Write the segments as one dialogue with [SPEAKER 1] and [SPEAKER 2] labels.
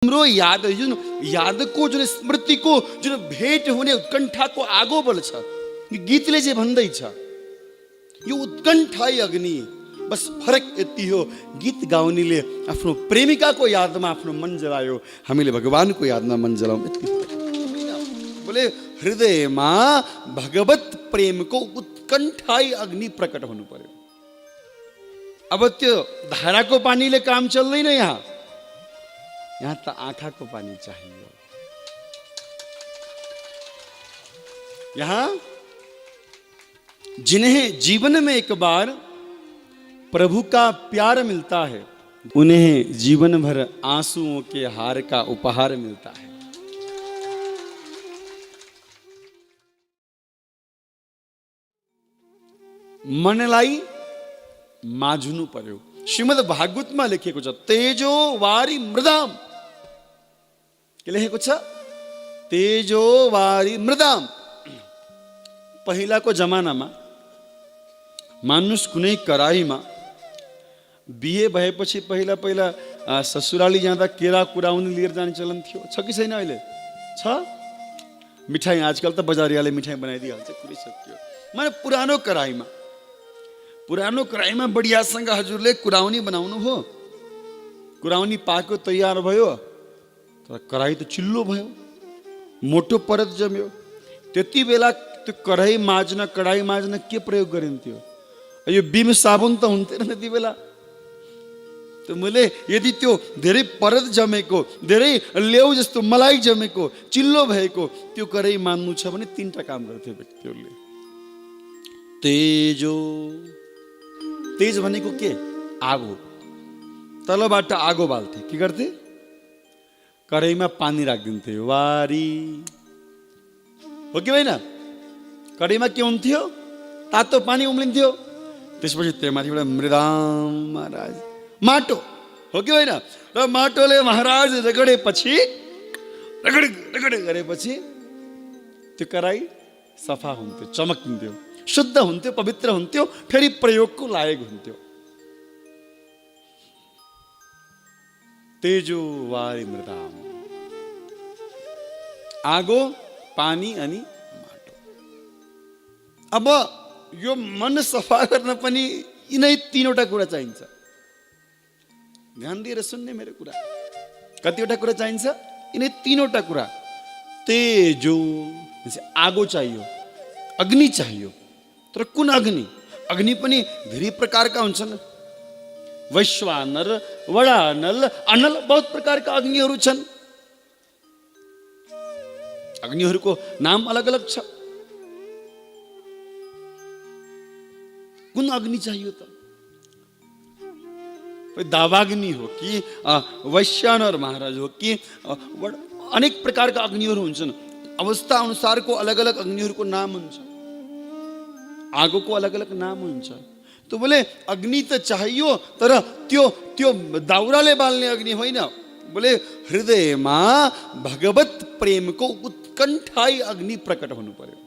[SPEAKER 1] तिम्रो याद जुन यादको जुन स्मृतिको जुन भेट हुने उत्कण्ठाको आगो बल्छ, यो गीतले चाहिँ भन्दैछ यो उत्कण्ठाई अग्नि। बस फरक यति हो, गीत गाउनेले आफ्नो प्रेमिकाको यादमा आफ्नो मन जलायो, हामीले भगवानको यादमा मन जलाउँ यति बोले। हृदयमा भगवत प्रेमको उत्कण्ठाई अग्नि प्रकट हुनु पर्यो। अब त्यो धाराको पानीले काम चल्दैन, यहाँ त आँखाको पानी चाहिए। यहाँ जिन्हें जीवन में एक बार प्रभु का प्यार मिलता है, उन्हें जीवन भर आंसुओं के हार का उपहार मिलता है। मनलाई माझ्नु पर्यो। श्रीमद् भागवतमा लेखेको छ तेजो वारी मृदाम, के लेखेको छ? तेजो वारी मृदाम। पहिलाको जमानामा मानुस कुनै कराईमा बिहे भएपछि पहिला पहिला ससुराली जाँदा केरा कुराउन लिएर जाने चलन थियो। छ कि छैन? अहिले छ। मिठाई आजकल त बजारियाले मिठाई बनाइदिइहाल्छ, कुरै सक्यो। माने पुरानो कराईमा बढियासँग हजुरले कुराउनी बनाउनु हो। कुराउनी पाको तयार भयो, तर कराई त चिल्लो भयो, मोटो परत जम्यो। त्यति बेला त्यो कढाई माझ्न के प्रयोग गरिन्थ्यो? यो बिम साबुन त हुन्थेन त्यति बेला। त मैले यदि त्यो धेरै परत जमेको, धेरै लेउ जस्तो मलाई जमेको, चिल्लो भएको त्यो कराई मान्नु छ भने तीनटा काम गर्थे व्यक्तिहरूले। तेज भनेको के? आगो। तलबाट आगो बाल्थे। के गर्थे? कराईमा पानी राखिदिन्थे, वारी हो कि होइन? कराईमा के हुन्थ्यो? तातो पानी उम्लिन्थ्यो। त्यसपछि त्यहाँमाथिबाट मृदाम महाराज, माटो हो कि होइन? र माटोले महाराज रगडेपछि गरेपछि त्यो कराई सफा हुन्थ्यो, चमकिन्थ्यो, शुद्ध हुन्थ्यो, पवित्र हुन्थ्यो, फेरि प्रयोगको लायक हुन्थ्यो। तेजो वारी मृदाम, आगो, पानी अनि माटो। अब यो मन सफा गर्न पनि यिनै तीनवटा कुरा चाहिन्छ। ध्यान दिएर सुन्ने मेरो कुरा। कतिवटा कुरा चाहिन्छ? यिनै तीनवटा कुरा। तेजो आगो चाहियो, अग्नि चाहियो। तर कुन अग्नि? अग्नि पनि धेरै प्रकारका हुन्छन्। वैश्वानर, वडानल, अनल, बहुत प्रकारका अग्निहरू छन्। अग्निहरूको नाम अलग अलग छ। कुन अग्नि चाहियो त? दावाग्नि हो कि वैश्वानर महाराज हो कि अनेक प्रकारका अग्निहरू हुन्छन्। अवस्था अनुसारको अलग अलग अग्निहरूको नाम हुन्छ। आगोको अलग अलग नाम हुन्छ। तो बोले अग्नि त चाहियो, तर त्यो दाउराले बाल्ने अग्नि होइन। बोले हृदयमा भगवत प्रेमको उत्कण्ठाई अग्नि प्रकट हुनु पर्यो।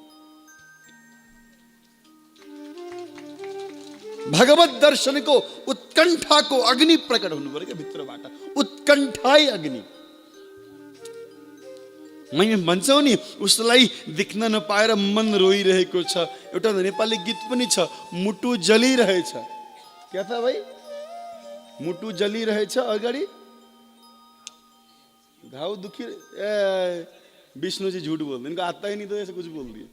[SPEAKER 1] भगवत दर्शनको उत्कण्ठाको अग्नि प्रकट हुनु पर्यो क्या भित्रबाट। उत्कण्ठाई अग्नि। मैले भन्छौ नि, उसलाई देख्न नपाएर मन रोइरहेको छ। एउटा नेपाली गीत पनि छ, मुटु जलिरहेछ। क्या था भाइ? मुटु जलिरहेछ अगाडि घाउ दुखी। विष्णु जी झूठ बोलते, इनको आता ही नहीं तो ऐसे कुछ बोल दिए।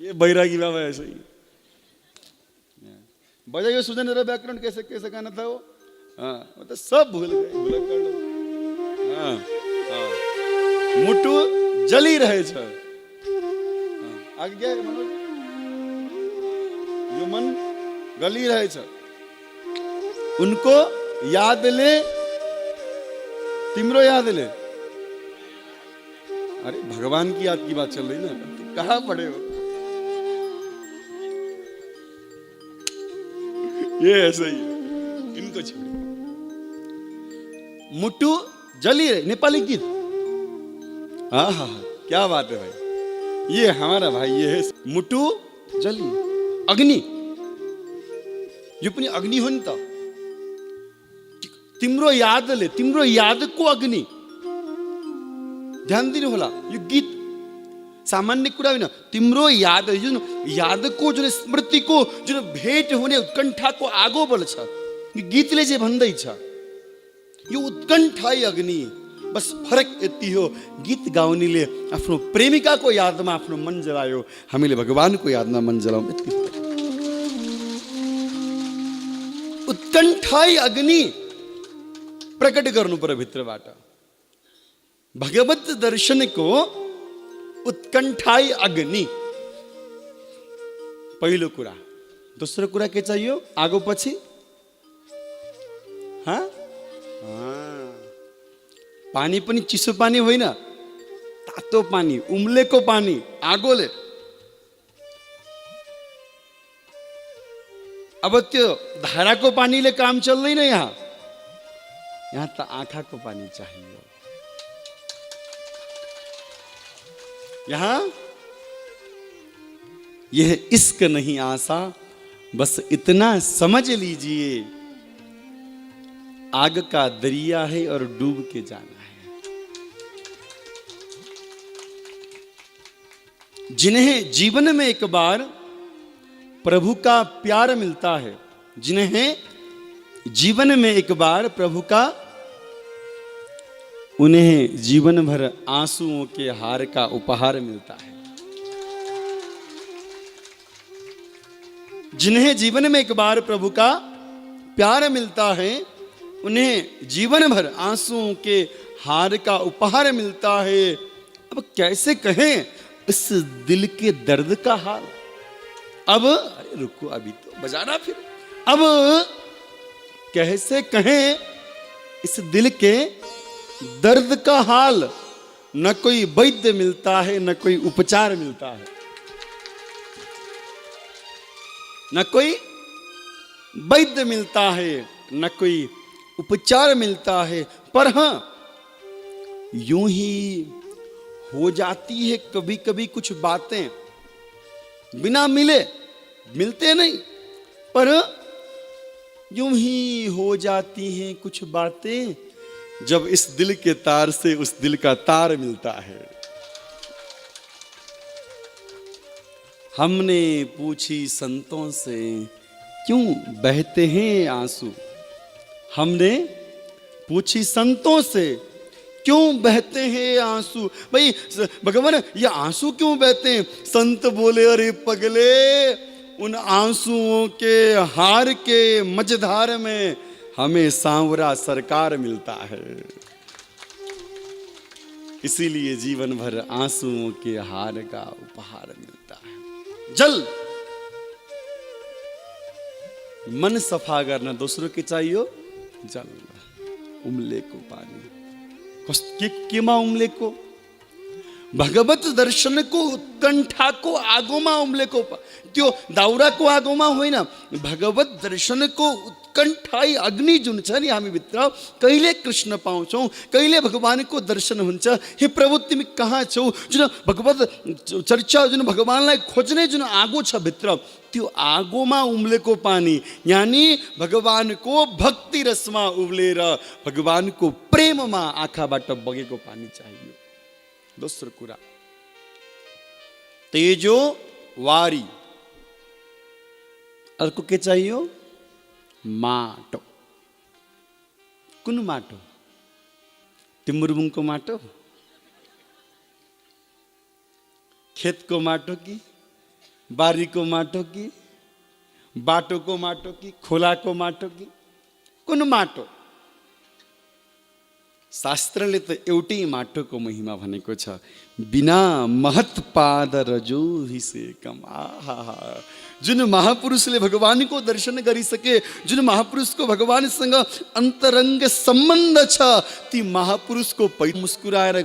[SPEAKER 1] ये बैरागी बाबा ऐसे ही। बजाइए सुजन जरा व्याकरण कैसे कैसे गाना था वो? हाँ, मतलब सब भूल गए, भूल कर लो। हाँ, हाँ। मुटु जली रहे छ। आगे क्या है मनोज? जो मन गली रहे छ, उनको याद ले, तिम्रो याद ले। अरे भगवान की याद की बात चल रही ना, कहाँ पड़े हो? ये ऐसा ही है, इनको छोड़िए। मुटु जली रहे, नेपाली गीत। हाँ हाँ, क्या बात है भाई। ये हमारा भाई, ये है मुटु जली अग्नि। यो पनि अग्नि हो नि त। तिम्रो यादले तिम्रो यादको अग्नि। ध्यान दिनु होला, यो गीत सामान्य कुरा होइन। तिम्रो याद, जुन यादको जुन स्मृतिको जुन भेट हुने उत्कण्ठाको आगो बल्छ, यो गीतले चाहिँ भन्दैछ यो उत्कण्ठा अग्नि। बस फरक यति हो, गीत गाउनेले आफ्नो प्रेमिकाको यादमा आफ्नो मन जलायो, हामीले भगवानको यादमा मन जलाउँ। उत्कण्ठा अग्नि प्रकट गर्नु पर्यो भित्रबाट। भगवत दर्शनको उत्कण्ठा अग्नि पहिलो कुरा। दोस्रो कुरा के चाहियो आगो पछि? हाँ, पानी पनि चिसो पानी होइन, तातो पानी, उम्लेको पानी आगोले। अब त्यो धाराको पानीले काम चल्दैन। यहाँ त आँखाको पानी चाहियो। यहाँ यह इश्क नहीं आसा, बस इतना समझ लीजिए, आग का दरिया है और डूब के जाना है। जिन्हें जीवन में एक बार प्रभु का प्यार मिलता है, जिन्हें जीवन में एक बार प्रभु का, उन्हें जीवन भर आंसुओं के हार का उपहार मिलता है। जिन्हें जीवन में एक बार प्रभु का प्यार मिलता है, उन्हें जीवन भर आंसुओं के हार का उपहार मिलता है। अब कैसे कहें इस दिल के दर्द का हाल? अब अरे रुको, अभी तो बजाना फिर। अब कैसे कहें इस दिल के दर्द का हाल? न कोई वैद्य मिलता है, न कोई उपचार मिलता है, न कोई वैद्य मिलता है, न कोई उपचार मिलता है। पर हाँ, यूं ही हो जाती है कभी कभी कुछ बातें, बिना मिलते नहीं, पर यूं ही हो जाती हैं कुछ बातें, जब इस दिल के तार से उस दिल का तार मिलता है। हमने पूछी संतों से क्यों बहते हैं आंसू, हमने पूछी संतों से क्यों बहते हैं आंसू। भाई भगवान ये आंसू क्यों बहते हैं? संत बोले अरे पगले, उन आंसुओं के हार के मझधार में हमें सांवरा सरकार मिलता है, इसीलिए जीवन भर आंसुओं के हार का उपहार मिलता है। जल, मन सफा करना दूसरों के चाहिए जल, उमले को पानी केमा उमले को भगवत दर्शन को उत्कंठा को आगोमा उमले को त्यो दाउरा को आगोमा होइन, भगवत दर्शन को उत्कण्ठाई अग्नि जुन छ नि हामी भित्र, कहिले कृष्ण पाउँछौँ, कहिले भगवानको दर्शन हुन्छ। हे प्रभु तिमी कहाँ छौ? जुन भगवत चर्चा, जुन भगवानलाई खोज्ने जुन आगो छ भित्र, त्यो आगोमा उम्लेको पानी, यानी भगवानको भक्ति रसमा उब्लेर भगवानको प्रेममा आँखाबाट बगेको पानी चाहियो। दोस्रो कुरा तेजो वारी, अर्को के चाहियो? माटो। कुन माटो? टिमुरबुङको माटो, खेतको माटो कि बारीको माटो कि बाटोको माटो कि खोलाको माटो कि कुन माटो? शास्त्रले त एउटै माटोको महिमा भनेको छ, बिना महत पाद रजो हिसे कम। आहा, जुन महापुरुषले भगवानको दर्शन गरिसके, जुन महापुरुषको भगवानसँग अन्तरङ्ग सम्बन्ध छ, ती महापुरुषको पै मुस्कुराएर